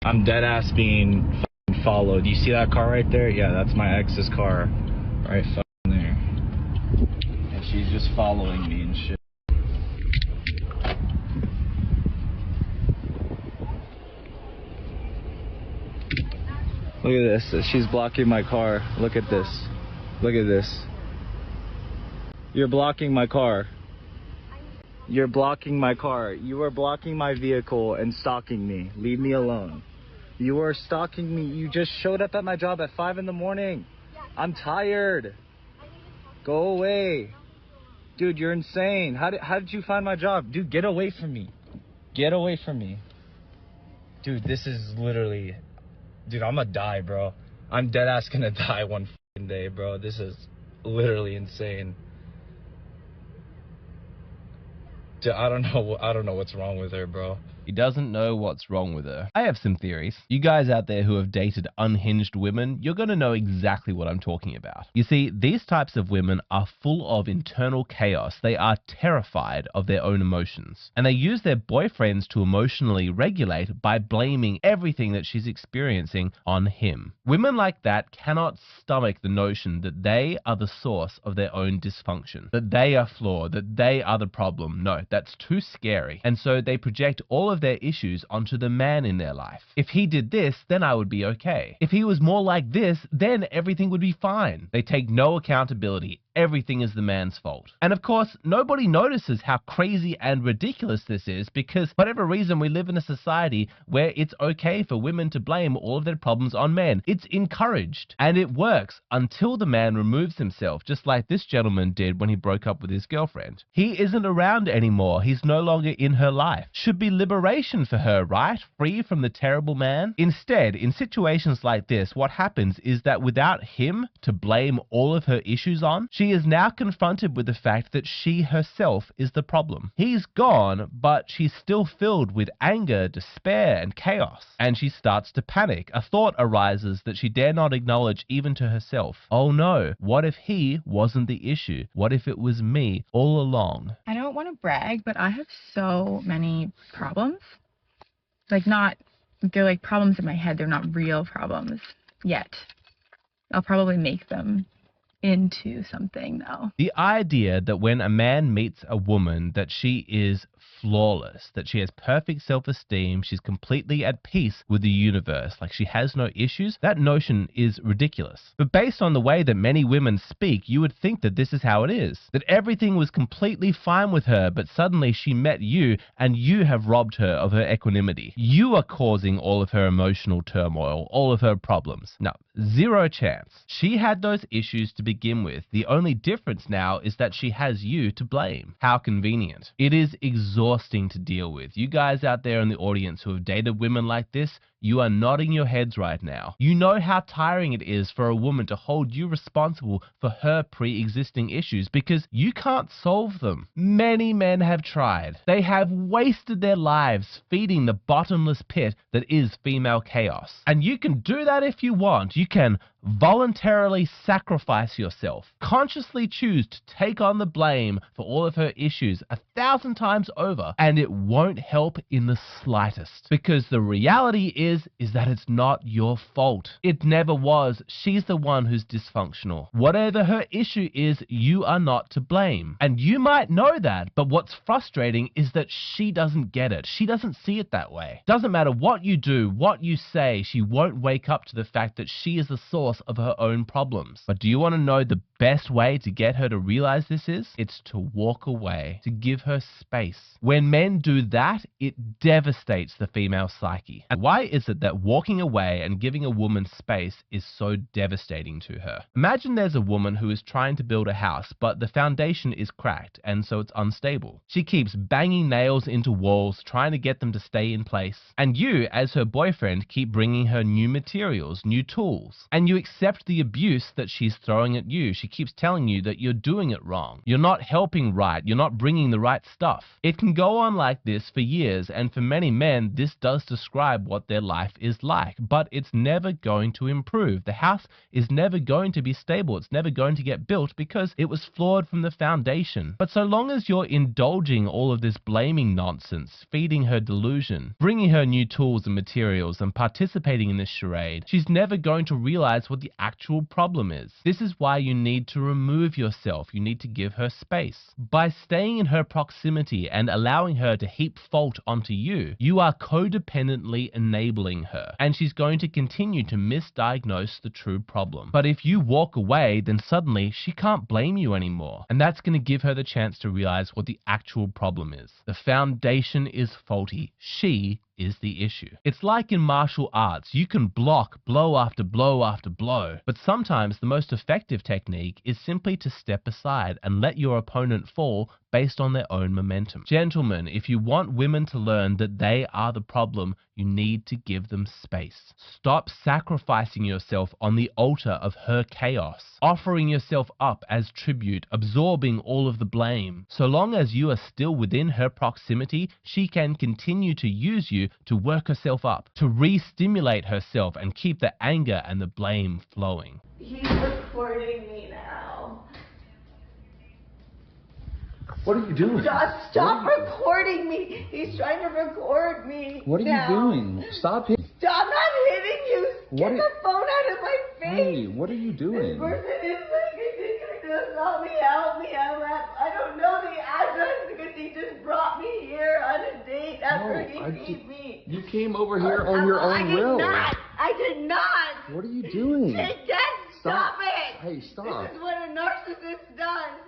I'm dead ass being f***ing followed. You see that car right there? Yeah, that's my ex's car. Right f***ing there. And she's just following me and shit. Look at this. She's blocking my car. Look at this. Look at this. You're blocking my car. You're blocking my car. You are blocking my vehicle and stalking me. Leave me alone. You are stalking me. You just showed up at my job at 5 in the morning. I'm tired. Go away. Dude, you're insane. How did you find my job? Dude, get away from me. Get away from me. Dude, this is literally... Dude, I'm gonna die, bro. I'm dead ass gonna die one f***ing day, bro. This is literally insane. Dude, I don't know what's wrong with her, bro. He doesn't know what's wrong with her. I have some theories. You guys out there who have dated unhinged women, you're going to know exactly what I'm talking about. You see, these types of women are full of internal chaos. They are terrified of their own emotions. And they use their boyfriends to emotionally regulate by blaming everything that she's experiencing on him. Women like that cannot stomach the notion that they are the source of their own dysfunction, that they are flawed, that they are the problem. No, that's too scary. And so they project all of their issues onto the man in their life. If he did this, then I would be okay. If he was more like this, then everything would be fine. They take no accountability. Everything is the man's fault. And of course, nobody notices how crazy and ridiculous this is because for whatever reason we live in a society where it's okay for women to blame all of their problems on men. It's encouraged. And it works until the man removes himself, just like this gentleman did when he broke up with his girlfriend. He isn't around anymore. He's no longer in her life. Should be liberation for her, right? Free from the terrible man. Instead, in situations like this, what happens is that without him to blame all of her issues on, she is now confronted with the fact that she herself is the problem. He's gone, but she's still filled with anger, despair, and chaos. And she starts to panic. A thought arises that she dare not acknowledge even to herself. Oh no, what if he wasn't the issue? What if it was me all along? I don't want to brag, but I have so many problems. They're like problems in my head. They're not real problems yet. I'll probably make them into something though. The idea that when a man meets a woman that she is flawless, that she has perfect self-esteem, she's completely at peace with the universe, like she has no issues, that notion is ridiculous. But based on the way that many women speak, you would think that this is how it is. That everything was completely fine with her, but suddenly she met you and you have robbed her of her equanimity. You are causing all of her emotional turmoil, all of her problems. No, zero chance. She had those issues to begin with. The only difference now is that she has you to blame. How convenient. It is exhausting to deal with. You guys out there in the audience who have dated women like this, you are nodding your heads right now. You know how tiring it is for a woman to hold you responsible for her pre-existing issues because you can't solve them. Many men have tried. They have wasted their lives feeding the bottomless pit that is female chaos. And you can do that if you want. You can voluntarily sacrifice yourself, consciously choose to take on the blame for all of her issues 1,000 times over, and it won't help in the slightest. Because the reality is that it's not your fault. It never was. She's the one who's dysfunctional. Whatever her issue is, you are not to blame. And you might know that, but what's frustrating is that she doesn't get it. She doesn't see it that way. Doesn't matter what you do, what you say, she won't wake up to the fact that she is the source of her own problems. But do you want to know the best way to get her to realize this is? It's to walk away, to give her space. When men do that, it devastates the female psyche. And why is it that walking away and giving a woman space is so devastating to her? Imagine there's a woman who is trying to build a house, but the foundation is cracked and so it's unstable. She keeps banging nails into walls, trying to get them to stay in place. And you, as her boyfriend, keep bringing her new materials, new tools. And you accept the abuse that she's throwing at you. She keeps telling you that you're doing it wrong. You're not helping right. You're not bringing the right stuff. It can go on like this for years, and for many men, this does describe what their life is like, but it's never going to improve. The house is never going to be stable. It's never going to get built because it was flawed from the foundation. But so long as you're indulging all of this blaming nonsense, feeding her delusion, bringing her new tools and materials, and participating in this charade, she's never going to realize what the actual problem is. This is why you need to remove yourself. You need to give her space. By staying in her proximity and allowing her to heap fault onto you, you are codependently enabling her, and she's going to continue to misdiagnose the true problem. But if you walk away, then suddenly she can't blame you anymore, and that's going to give her the chance to realize what the actual problem is. The foundation is faulty. She is the issue. It's like in martial arts. You can block blow after blow after blow, but sometimes the most effective technique is simply to step aside and let your opponent fall based on their own momentum. Gentlemen, if you want women to learn that they are the problem, you need to give them space. Stop sacrificing yourself on the altar of her chaos, offering yourself up as tribute, absorbing all of the blame. So long as you are still within her proximity, she can continue to use you to work herself up, to re-stimulate herself and keep the anger and the blame flowing. He's recording me now. What are you doing? Stop recording me. He's trying to record me. What are you doing? Stop hitting. I'm not hitting you. Get the phone out of my face. Hey, what are you doing? This person is like, help me. I don't know the address because he just brought me here on a date after he beat me. You came over here on your own will. I did not. What are you doing? Stop it. Hey, stop. This is what a narcissist does.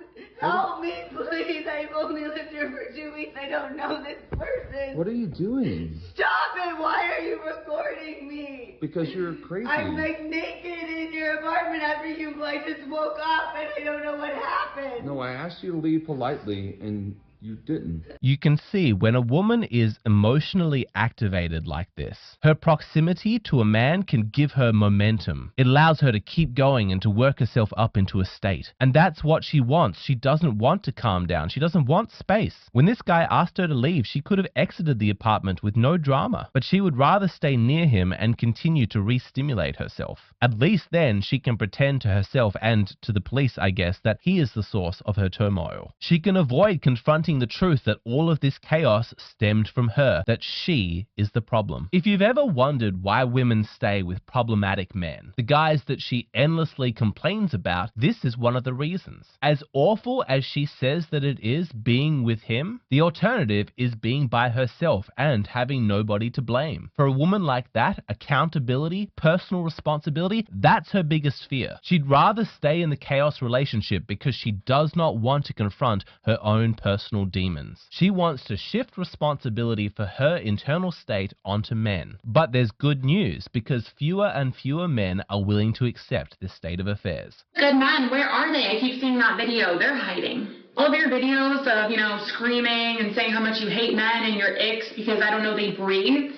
Help me, please. I've only lived here for 2 weeks. I don't know this person. What are you doing? Stop it. Why are you recording me? Because you're crazy. I'm like naked in your apartment after I just woke up and I don't know what happened. No, I asked you to leave politely and you didn't. You can see when a woman is emotionally activated like this, her proximity to a man can give her momentum. It allows her to keep going and to work herself up into a state. And that's what she wants. She doesn't want to calm down. She doesn't want space. When this guy asked her to leave, she could have exited the apartment with no drama, but she would rather stay near him and continue to re-stimulate herself. At least then she can pretend to herself and to the police, I guess, that he is the source of her turmoil. She can avoid confronting the truth that all of this chaos stemmed from her, that she is the problem. If you've ever wondered why women stay with problematic men, the guys that she endlessly complains about, this is one of the reasons. As awful as she says that it is being with him, the alternative is being by herself and having nobody to blame. For a woman like that, accountability, personal responsibility, that's her biggest fear. She'd rather stay in the chaos relationship because she does not want to confront her own personal demons. She wants to shift responsibility for her internal state onto men. But there's good news, because fewer and fewer men are willing to accept this state of affairs. Good men, where are they? I keep seeing that video. They're hiding. All of your videos of, screaming and saying how much you hate men and your icks because I don't know they breathe.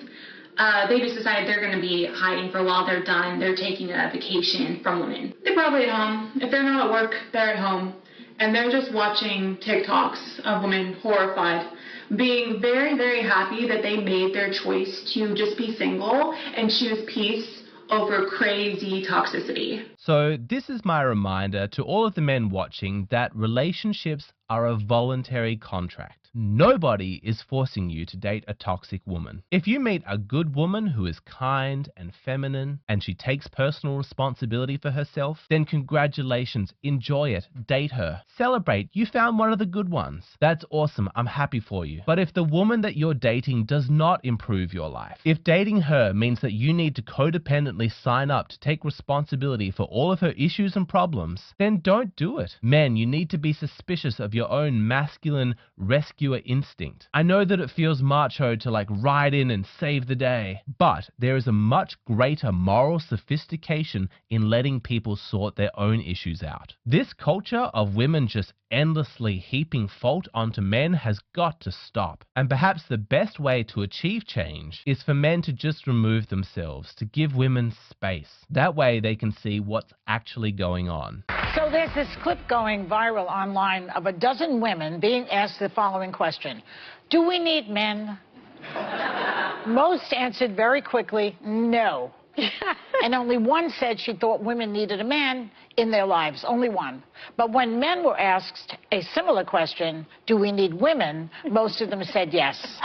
They just decided they're going to be hiding for a while. They're done. They're taking a vacation from women. They're probably at home. If they're not at work, they're at home. And they're just watching TikToks of women horrified, being very, very happy that they made their choice to just be single and choose peace over crazy toxicity. So this is my reminder to all of the men watching that relationships are a voluntary contract. Nobody is forcing you to date a toxic woman. If you meet a good woman who is kind and feminine and she takes personal responsibility for herself, then congratulations, enjoy it, date her, celebrate, you found one of the good ones. That's awesome, I'm happy for you. But if the woman that you're dating does not improve your life, if dating her means that you need to codependently sign up to take responsibility for all of her issues and problems, then don't do it. Men, you need to be suspicious of your own masculine rescue pure instinct. I know that it feels macho to like ride in and save the day, but there is a much greater moral sophistication in letting people sort their own issues out. This culture of women just endlessly heaping fault onto men has got to stop. And perhaps the best way to achieve change is for men to just remove themselves, to give women space. That way they can see what's actually going on. So there's this clip going viral online of a dozen women being asked the following question: do we need men? Most answered very quickly, no. And only one said she thought women needed a man in their lives, only one. But when men were asked a similar question, do we need women, most of them said yes.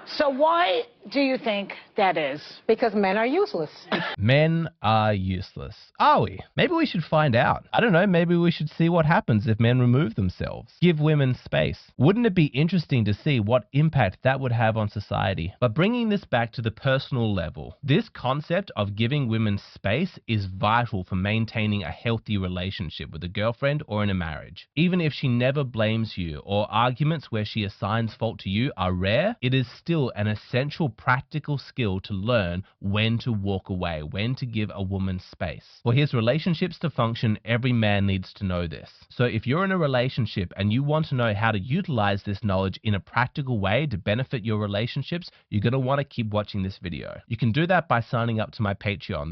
So why do you think that is? Because men are useless. Men are useless. Are we? Maybe we should find out. I don't know, maybe we should see what happens if men remove themselves. Give women space. Wouldn't it be interesting to see what impact that would have on society? But bringing this back to the personal level, this concept of giving women space is vital for maintaining a healthy relationship with a girlfriend or in a marriage. Even if she never blames you or arguments where she assigns fault to you are rare, it is still an essential practical skill to learn when to walk away, when to give a woman space. For his relationships to function, every man needs to know this. So if you're in a relationship and you want to know how to utilize this knowledge in a practical way to benefit your relationships, you're going to want to keep watching this video. You can do that by signing up to my Patreon.